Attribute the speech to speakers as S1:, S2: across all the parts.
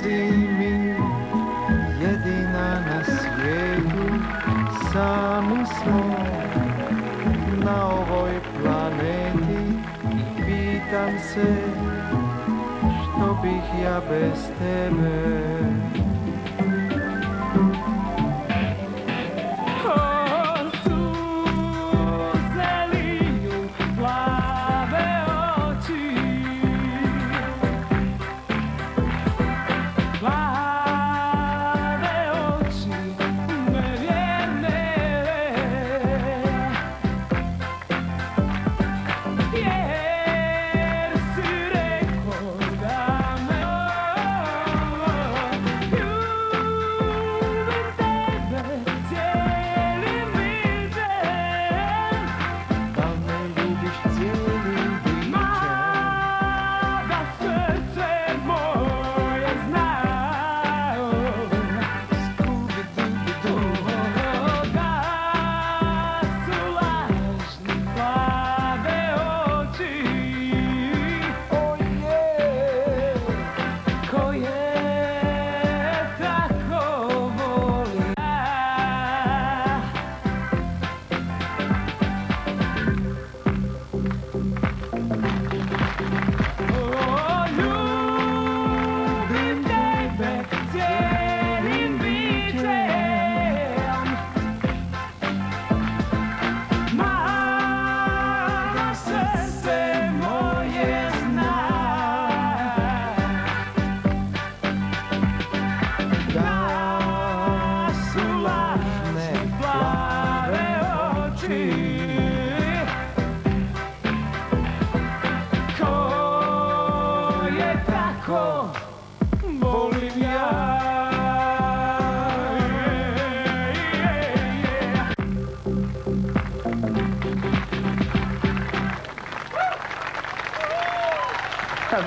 S1: si mi jedina na svijetu, sami smo na ovoj planeti i pitam se što bih ja bez tebe.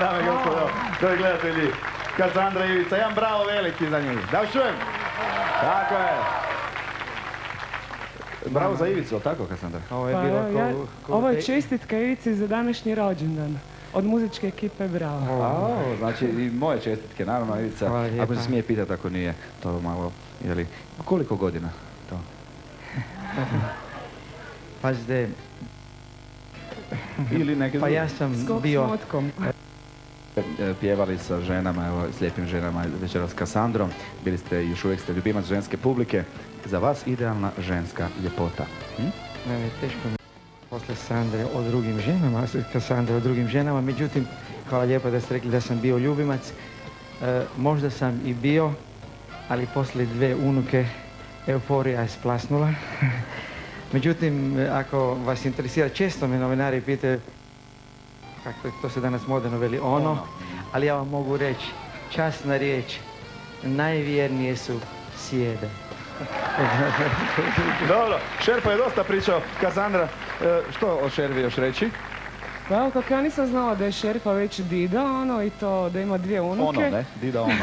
S2: Dame i gospodo, dragi gledatelji, Kasandra Ivica, jedan bravo veliki za njih. Da čujem? Tako je. Bravo za Ivicu, ali tako, Kasandra?
S3: Ovo je čestitka Ivici za današnji rođendan. Od muzičke ekipe Bravo.
S2: Znači i moje čestitke, naravno, Ivica. Ako se smije pitati, ako nije, to malo, jeli, koliko godina to?
S1: Pazite,
S2: Ili neke
S1: pa ja sam bio...
S2: Pjevali sa ženama, evo, slijepim ženama večeras s Kasandrom. Bili ste i još uvijek ste ljubimac ženske publike. Za vas idealna ženska ljepota.
S1: Mene teško mi posle Sandre o drugim ženama, Kasandre o drugim ženama, međutim, hvala lijepo da ste rekli da sam bio ljubimac. Možda sam i bio, ali poslije dve unuke euforija je splasnula. Međutim, ako vas interesira, često me novinari pitaju kako to se danas moderno veli ono, ali ja vam mogu reći, časna riječ, najvjernije su sjede.
S2: Dobro, Šerpa je dosta pričao. Kasandra, što o Šervi još reći?
S3: Pa evo, kako ja nisam znala da je Šerpa već dida, i to da ima dvije unuke.
S2: Ono, ne? Dida ono.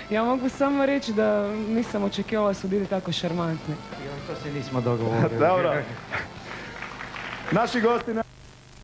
S3: Ja mogu samo reći da nisam očekivala da su didi tako šarmantne.
S1: To se nismo dogovorili.
S2: Dobro. Naši gosti...